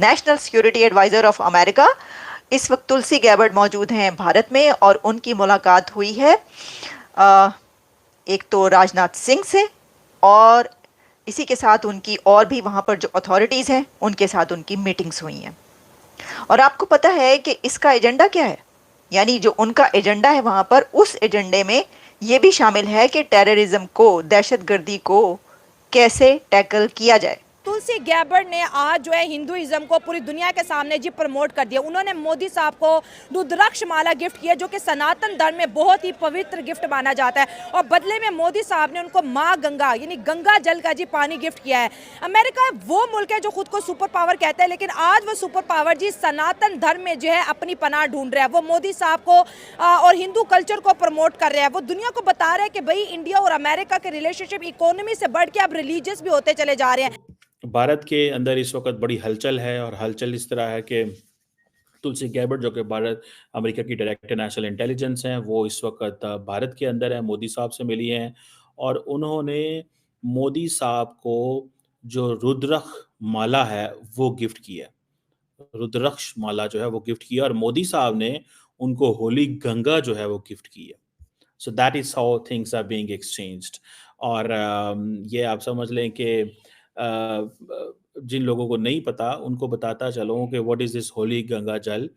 National security adviser of America. इस वक्त Tulsi Gabbard मौजूद हैं भारत में और उनकी मुलाकात हुई है अ, एक तो राजनाथ सिंह से, और इसी के साथ उनकी और भी वहाँ पर जो अथॉरिटीज़ हैं उनके साथ उनकी मीटिंग्स हुई हैं। और आपको पता है कि इसका एजेंडा क्या है? यानी जो उनका एजेंडा है वहाँ पर, उस एजेंडे में ये भी शामिल है कि टेररिज्म को, दहशतगर्दी को कैसे टैकल किया जाए। तुलसी गैबर्ड ने आज जो है हिंदुइज्म को पूरी दुनिया के सामने जी प्रमोट कर दिया। उन्होंने मोदी साहब को रुद्राक्ष माला गिफ्ट किया, जो कि सनातन धर्म में बहुत ही पवित्र गिफ्ट माना जाता है, और बदले में मोदी साहब ने उनको माँ गंगा यानी गंगा जल का जी पानी गिफ्ट किया है। अमेरिका वो मुल्क है जो खुद को सुपर पावर कहता है, लेकिन आज वो सुपर पावर जी सनातन धर्म में जो है अपनी पनाह ढूंढ रहा है। वो मोदी साहब को और हिंदू कल्चर को प्रमोट कर रहा है। वो दुनिया को बता रहा है कि भाई इंडिया और अमेरिका के रिलेशनशिप इकोनॉमी से बढ़ के अब रिलीजियस भी होते चले जा रहे हैं। भारत के अंदर इस वक्त बड़ी हलचल है और हलचल इस तरह है कि तुलसी गैबर्ट जो कि भारत अमेरिका की डायरेक्टर नेशनल इंटेलिजेंस हैं, वो इस वक्त भारत के अंदर है, मोदी साहब से मिली हैं और उन्होंने मोदी साहब को जो रुद्राक्ष माला है वो गिफ्ट की है। रुद्राक्ष माला जो है वो गिफ्ट की है और मोदी साहब ने उनको होली गंगा जो है वो गिफ्ट की है। So that is how things are being exchanged. और ये आप समझ लें कि जिन लोगों को नहीं पता उनको बताता चलूँ कि what is this Holi Ganga जल।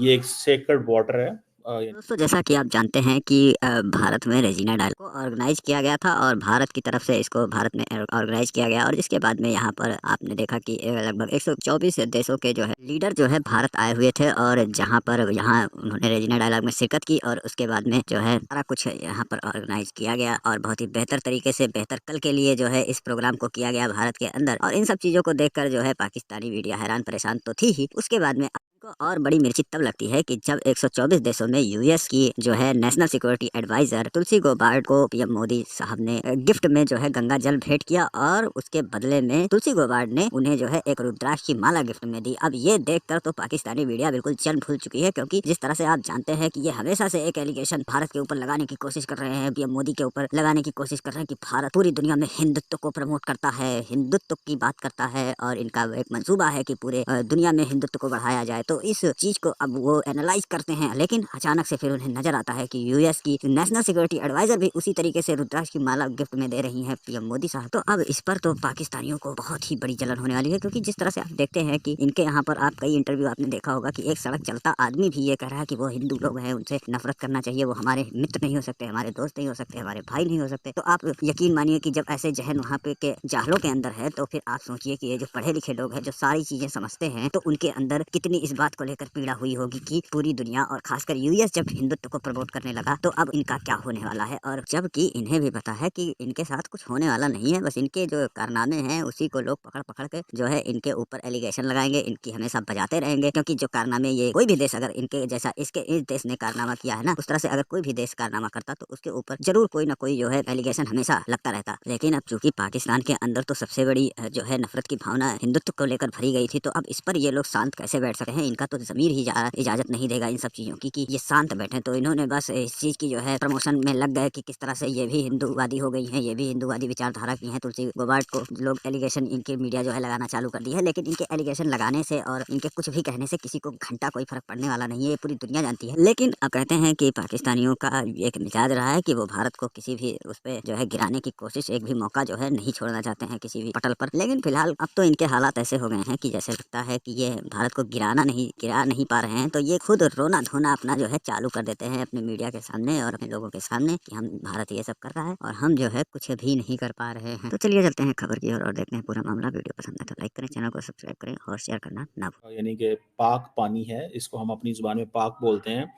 ये एक सेक्रेड वाटर है। दोस्तों, जैसा कि आप जानते हैं कि भारत में रेजिना डायल को ऑर्गेनाइज किया गया था और भारत की तरफ से इसको भारत में ऑर्गेनाइज किया गया, और इसके बाद में यहाँ पर आपने देखा कि लगभग 124 देशों के जो है लीडर जो है भारत आए हुए थे, और जहाँ पर यहाँ उन्होंने रेजिना डायलॉग में शिरकत की, और उसके बाद में जो है सारा कुछ यहाँ पर ऑर्गेनाइज किया गया और बहुत ही बेहतर तरीके से, बेहतर कल के लिए जो है इस प्रोग्राम को किया गया भारत के अंदर। और इन सब चीज़ों को देखकर जो है पाकिस्तानी मीडिया हैरान परेशान तो थी ही, उसके बाद में को और बड़ी मिर्ची तब लगती है कि जब 124 देशों में यूएस की जो है नेशनल सिक्योरिटी एडवाइजर तुलसी गैबार्ड को पीएम मोदी साहब ने गिफ्ट में जो है गंगा जल भेंट किया, और उसके बदले में तुलसी गैबार्ड ने उन्हें जो है एक रुद्राक्ष की माला गिफ्ट में दी। अब ये देखकर तो पाकिस्तानी मीडिया बिल्कुल चल भूल चुकी है, क्योंकि जिस तरह से आप जानते हैं कि ये हमेशा से एक एलिगेशन भारत के ऊपर लगाने की कोशिश कर रहे हैं, पीएम मोदी के ऊपर लगाने की कोशिश कर रहे हैं कि भारत पूरी दुनिया में हिंदुत्व को प्रमोट करता है, हिंदुत्व की बात करता है, और इनका एक मंसूबा है कि पूरे दुनिया में हिंदुत्व को बढ़ाया जाए। तो इस चीज को अब वो एनालाइज करते हैं, लेकिन अचानक से फिर उन्हें नजर आता है कि यूएस की नेशनल सिक्योरिटी एडवाइजर भी उसी तरीके से रुद्राक्ष की माला गिफ्ट में दे रही हैं पीएम मोदी साहब। तो अब इस पर तो पाकिस्तानियों को बहुत ही बड़ी जलन होने वाली है, क्योंकि जिस तरह से आप देखते हैं कि इनके यहाँ पर आप कई इंटरव्यू आपने देखा होगा कि एक सड़क चलता आदमी भी ये कह रहा है कि वो हिंदू लोग हैं, उनसे नफरत करना चाहिए, वो हमारे मित्र नहीं हो सकते, हमारे दोस्त नहीं हो सकते, हमारे भाई नहीं हो सकते। तो आप यकीन मानिए कि जब ऐसे जहन वहाँ पे के जाहलों के अंदर है, तो फिर आप सोचिए कि ये जो पढ़े लिखे लोग हैं, जो सारी चीजें समझते हैं, तो उनके अंदर कितनी इस बात को लेकर पीड़ा हुई होगी कि पूरी दुनिया और खासकर यूएस जब हिंदुत्व को प्रमोट करने लगा, तो अब इनका क्या होने वाला है। और जबकि इन्हें भी पता है कि इनके साथ कुछ होने वाला नहीं है, बस इनके जो कारनामे हैं उसी को लोग पकड़ पकड़ के जो है इनके ऊपर एलिगेशन लगाएंगे, इनकी हमेशा बजाते रहेंगे, क्योंकि जो कारनामे ये कोई भी देश अगर इनके जैसा इस देश ने कारनामा किया है ना, उस तरह से अगर कोई भी देश कारनामा करता तो उसके ऊपर जरूर कोई ना कोई जो है एलिगेशन हमेशा लगता रहता। लेकिन अब चूंकि पाकिस्तान के अंदर तो सबसे बड़ी जो है नफरत की भावना हिंदुत्व को लेकर भरी गई थी, तो अब इस पर ये लोग शांत कैसे बैठ सकते हैं? इनका तो जमीर ही इजाजत नहीं देगा इन सब चीजों की कि ये शांत बैठे। तो इन्होंने बस इस चीज की जो है प्रमोशन में लग गए कि किस तरह से ये भी हिंदूवादी हो गई हैं, ये भी हिंदूवादी विचारधारा की हैं। तुलसी गैबार्ड को लोग एलिगेशन इनके मीडिया जो है लगाना चालू कर दी है, लेकिन इनके एलिगेशन लगाने से और इनके कुछ भी कहने से किसी को घंटा कोई फर्क पड़ने वाला नहीं है, ये पूरी दुनिया जानती है। लेकिन अब कहते हैं कि पाकिस्तानियों का एक मिजाज रहा है कि वो भारत को किसी भी उस पर जो है गिराने की कोशिश, एक भी मौका जो है नहीं छोड़ना चाहते हैं किसी भी पटल पर। लेकिन फिलहाल अब तो इनके हालात ऐसे हो गए हैं कि जैसे लगता है कि ये भारत को गिरा नहीं पा रहे हैं, तो ये खुद रोना धोना अपना जो है चालू कर देते हैं अपने मीडिया के सामने और अपने लोगों के सामने कि हम भारत ये सब कर रहा है और हम जो है कुछ भी नहीं कर पा रहे हैं। तो चलिए चलते हैं खबर की ओर और देखते हैं पूरा मामला। वीडियो पसंद है तो लाइक करें, चैनल को सब्सक्राइब करें और शेयर करना ना भूलें। यानी कि पाक पानी है, इसको हम अपनी ज़ुबान में पाक बोलते हैं।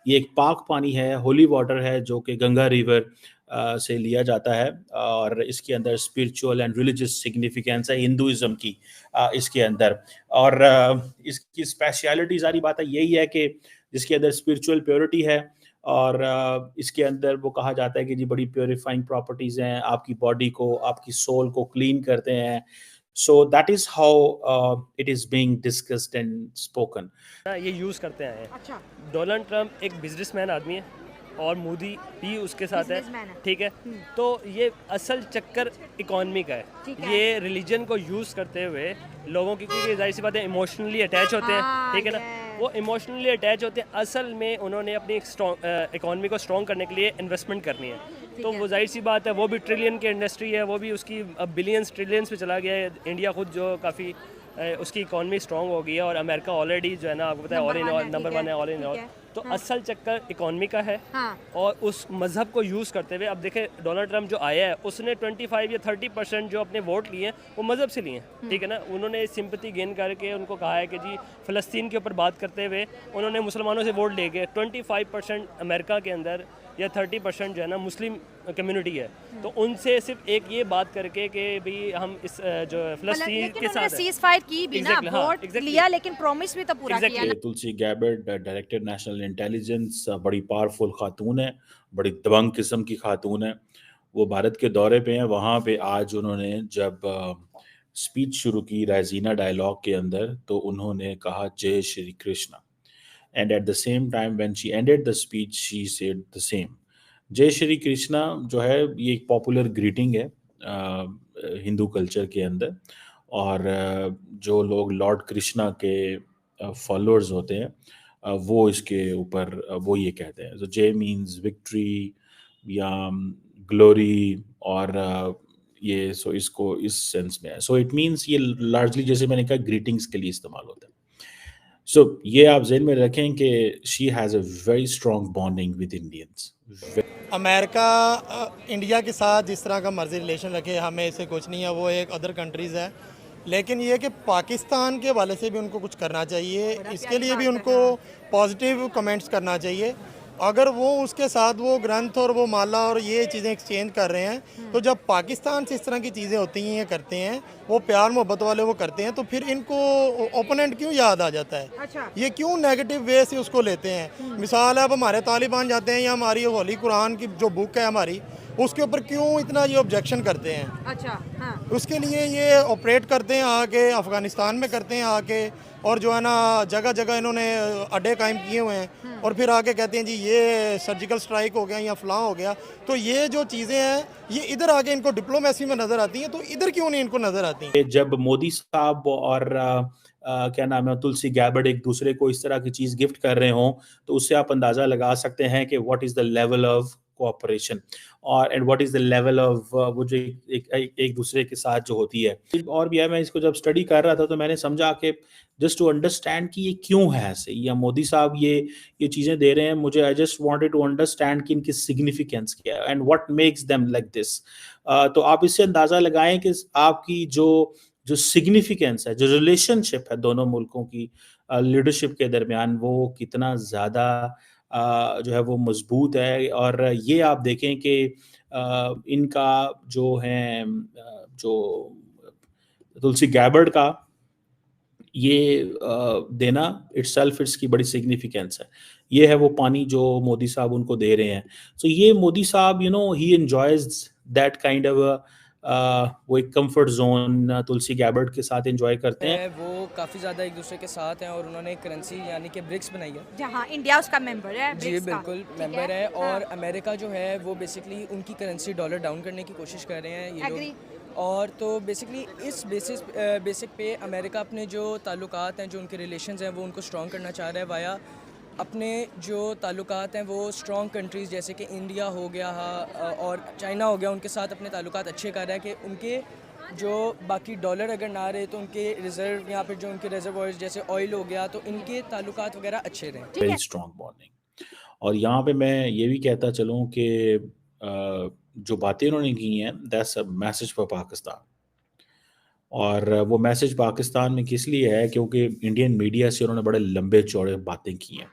ये एक पाक पानी है, होली वाटर है, जो कि गंगा रिवर से लिया जाता है और इसके अंदर स्पिरिचुअल एंड रिलीजियस सिग्निफिकेंस है हिंदुइज्म की इसके अंदर। और इसकी स्पेशलिटी सारी बात है यही है कि जिसके अंदर स्पिरिचुअल प्योरिटी है और इसके अंदर वो कहा जाता है कि जी बड़ी प्योरीफाइंग प्रॉपर्टीज़ हैं, आपकी बॉडी को, आपकी सोल को क्लीन करते हैं। So that is how it is being discussed and spoken. ये यूज़ करते आए हैं। अच्छा, डोनाल्ड ट्रंप एक बिजनेसमैन आदमी है, और मोदी भी उसके साथ है, Businessman है। ठीक है। तो ये असल चक्कर इकोनॉमी का ठीक है, है। ये रिलीजन को यूज़ करते हुए लोगों की, क्योंकि जाहिर सी बात है इमोशनली अटैच होते हैं, हाँ, ठीक है ना, yes। वो इमोशनली अटैच होते हैं। असल में उन्होंने अपनी इकोनॉमी को स्ट्रॉन्ग करने के लिए इन्वेस्टमेंट करनी है, तो है। वो जाहिर सी बात है, वो भी ट्रिलियन की इंडस्ट्री है, वो भी उसकी अब बिलियंस ट्रिलियंस पे चला गया है। इंडिया खुद जो काफ़ी उसकी इकॉनमी स्ट्रॉन्ग हो गई है, और अमेरिका ऑलरेडी जो है ना, आपको पता है, all in all number one है, ऑल इन ऑल। तो असल चक्कर इकॉनमी का है, हाँ। और उस मज़हब को यूज़ करते हुए, अब देखें डोनाल्ड ट्रंप जो आया है, उसने 25 या 30% जो अपने वोट लिए हैं वो मज़हब से लिए हैं, ठीक है ना। उन्होंने सिंपैथी गेन करके उनको कहा है कि जी फ़लस्तीन के ऊपर बात करते हुए उन्होंने मुसलमानों से वोट लेके 25% अमेरिका के अंदर या 30% जो है ना मुस्लिम कम्युनिटी है, तो उनसे सिर्फ एक ये बात करके कि भाई हम इस जो फ़लस्तीन के साथ सीज फायर की भी ना, Exactly, हाँ, वोट exactly। लिया लेकिन प्रॉमिस भी तो पूरा Exactly। किया ना। Tulsi Gabbard, director national intelligence, बड़ी पावरफुल खातून है, बड़ी दबंग किस्म की खातून है। वो भारत के दौरे पे हैं। वहाँ पे आज उन्होंने जब स्पीच शुरू की रायजीना डायलॉग के अंदर, तो उन्होंने कहा जय Shri Krishna, and at the same time when she ended the speech she said the same. जय श्री कृष्णा जो है, ये एक पॉपुलर ग्रीटिंग है हिंदू कल्चर के अंदर, और जो लोग लॉर्ड कृष्णा के फॉलोअर्स होते हैं, वो इसके ऊपर वो ये कहते हैं। तो जय मीन्स विक्ट्री या ग्लोरी, और ये सो इसको इस सेंस में है। सो इट मीन्स ये लार्जली, जैसे मैंने कहा, ग्रीटिंग्स के लिए इस्तेमाल होता है। सो ये आप ज़हन में रखें कि she has a very strong bonding with Indians. America India के साथ जिस तरह का मर्जी रिलेशन रखे, हमें इससे कुछ नहीं है, वो एक अदर कंट्रीज़ है। लेकिन ये कि पाकिस्तान के हवाले से भी उनको कुछ करना चाहिए, इसके लिए भी उनको पॉजिटिव कमेंट्स करना चाहिए। अगर वो उसके साथ वो ग्रंथ और वो माला और ये चीज़ें एक्सचेंज कर रहे हैं, तो जब पाकिस्तान से इस तरह की चीज़ें होती हैं, करते हैं, वो प्यार मोहब्बत वाले वो करते हैं, तो फिर इनको ओपोनेंट क्यों याद आ जाता है? अच्छा। ये क्यों नेगेटिव वे से उसको लेते हैं? मिसाल है, अब हमारे तालिबान जाते हैं या हमारी होली कुरान की जो बुक है हमारी, उसके ऊपर क्यों इतना ये ऑब्जेक्शन करते हैं? अच्छा, हाँ। उसके लिए ये ऑपरेट करते हैं आके, अफ़गानिस्तान में करते हैं आके, और जो है ना जगह जगह इन्होंने अड्डे कायम किए हुए हैं, और फिर आके कहते हैं जी ये सर्जिकल स्ट्राइक हो गया या फलां हो गया। तो ये जो चीज़ें हैं, ये इधर आके इनको डिप्लोमेसी में नज़र आती हैं, तो इधर क्यों नहीं इनको नज़र आती हैं? जब मोदी साहब और क्या नाम है, तुलसी गैबर्ड एक दूसरे को इस तरह की चीज़ गिफ्ट कर रहे हों, तो उससे आप अंदाज़ा लगा सकते हैं कि what is the level of cooperation, और and what is the level of वो जो एक दूसरे के साथ जो होती है। और भी है, मैं इसको जब स्टडी कर रहा था तो मैंने समझा कि जस्ट टू अंडरस्टैंड कि ये क्यों है ऐसे, या मोदी साहब ये चीज़ें दे रहे हैं मुझे, I just wanted to understand कि इनकी सिग्निफिकेंस क्या है and what makes them like this. तो आप इससे अंदाज़ा लगाएं कि आपकी जो सिग्निफिकेंस है, जो रिलेशनशिप है दोनों मुल्कों की लीडरशिप के दरमियान, वो कितना ज़्यादा जो है वो मजबूत है। और ये आप देखें कि इनका जो है जो तुलसी गैबर्ड का ये देना इटसेल्फ इसकी बड़ी सिग्निफिकेंस है। ये है वो पानी जो मोदी साहब उनको दे रहे हैं। सो ये मोदी साहब ही एंजॉयज दैट काइंड ऑफ वो एक कंफर्ट जोन तुलसी गैबर्ड के साथ एंजॉय करते हैं। वो काफ़ी ज़्यादा एक दूसरे के साथ हैं, और उन्होंने एक करेंसी यानी कि ब्रिक्स बनाई है। जहाँ इंडिया उसका मेंबर है, जी ब्रिक्स का। बिल्कुल ठीक मेंबर है, और हाँ। अमेरिका जो है वो बेसिकली उनकी करेंसी डॉलर डाउन करने की कोशिश कर रहे हैं ये Agree। लोग। और तो बेसिकली इस बेसिक पे अमेरिका अपने जो ताल्लुकात हैं, जो उनके रिलेशंस हैं, वो उनको स्ट्रॉन्ग करना चाह रहा है वाया अपने जो ताल्लुकात हैं वो स्ट्रॉन्ग कंट्रीज़ जैसे कि इंडिया हो गया और चाइना हो गया, उनके साथ अपने ताल्लुकात अच्छे कर रहा है कि उनके जो बाकी डॉलर अगर ना रहे तो उनके रिजर्व या फिर जो उनके रिजर्वॉयर्स जैसे ऑयल हो गया, तो इनके ताल्लुकात वगैरह अच्छे रहें। Very strong bonding. और यहाँ पे मैं ये भी कहता चलूँ कि जो बातें उन्होंने की हैं, that's a message for Pakistan. और वो मैसेज पाकिस्तान में किस लिए है, क्योंकि इंडियन मीडिया से उन्होंने बड़े लंबे चौड़े बातें की हैं।